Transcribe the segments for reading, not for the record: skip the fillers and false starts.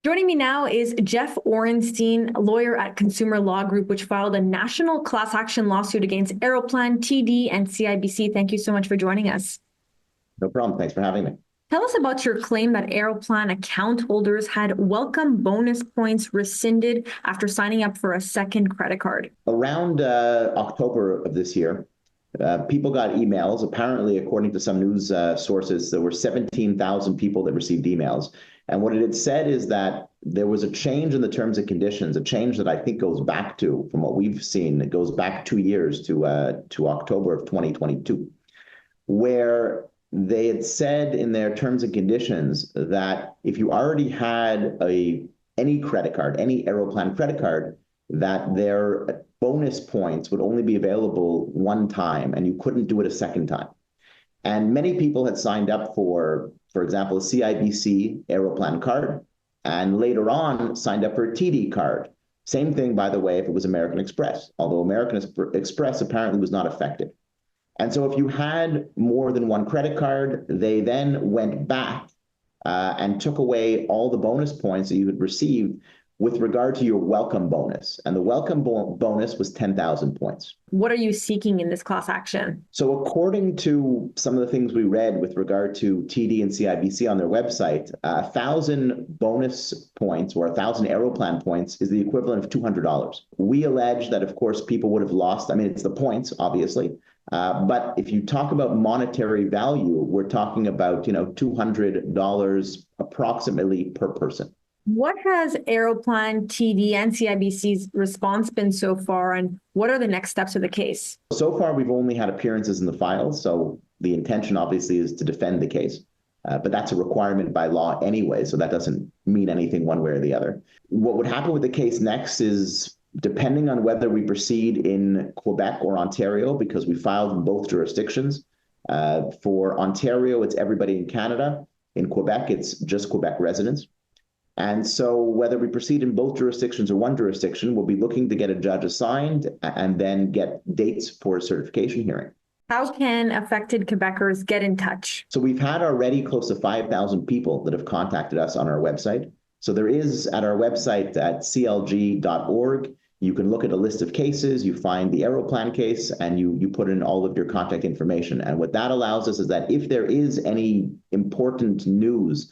Joining me now is Jeff Orenstein, a lawyer at Consumer Law Group, which filed a national class action lawsuit against Aeroplan TD and CIBC. Thank you so much for joining us. No problem. Thanks for having me. Tell us about your claim that Aeroplan account holders had welcome bonus points rescinded after signing up for a second credit card. Around October of this year, people got emails. Apparently, according to some news sources, there were 17,000 people that received emails. And what it had said is that there was a change in the terms and conditions, a change that I think goes back to, from what we've seen, it goes back 2 years to October of 2022, where they had said in their terms and conditions that if you already had any credit card, any Aeroplan credit card, that their bonus points would only be available one time and you couldn't do it a second time. And many people had signed up for example, a CIBC Aeroplan card, and later on signed up for a TD card. Same thing, by the way, if it was American Express, although American Express apparently was not affected. And so if you had more than one credit card, they then went back and took away all the bonus points that you had received with regard to your welcome bonus. And the welcome bonus was 10,000 points. What are you seeking in this class action? So according to some of the things we read with regard to TD and CIBC on their website, 1,000 bonus points or 1,000 Aeroplan points is the equivalent of $200. We allege that, of course, people would have lost. I mean, it's the points, obviously. But if you talk about monetary value, we're talking about, $200 approximately per person. What has Aeroplan TD and CIBC's response been so far, and what are the next steps of the case? So far, we've only had appearances in the file, so the intention obviously is to defend the case. But that's a requirement by law anyway, so that doesn't mean anything one way or the other. What would happen with the case next is, depending on whether we proceed in Quebec or Ontario, because we filed in both jurisdictions. For Ontario, it's everybody in Canada. In Quebec, it's just Quebec residents. And so whether we proceed in both jurisdictions or one jurisdiction, we'll be looking to get a judge assigned and then get dates for a certification hearing. How can affected Quebecers get in touch? So we've had already close to 5,000 people that have contacted us on our website. So there is at our website at clg.org, you can look at a list of cases, you find the Aeroplan case, and you put in all of your contact information. And what that allows us is that if there is any important news,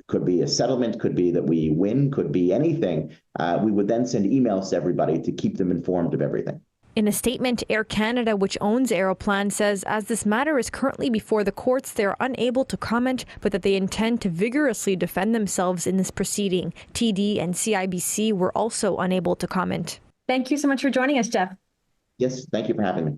could be a settlement, could be that we win, could be anything, we would then send emails to everybody to keep them informed of everything. In a statement, Air Canada, which owns Aeroplan, says as this matter is currently before the courts, they are unable to comment, but that they intend to vigorously defend themselves in this proceeding. TD and CIBC were also unable to comment. Thank you so much for joining us, Jeff. Yes, thank you for having me.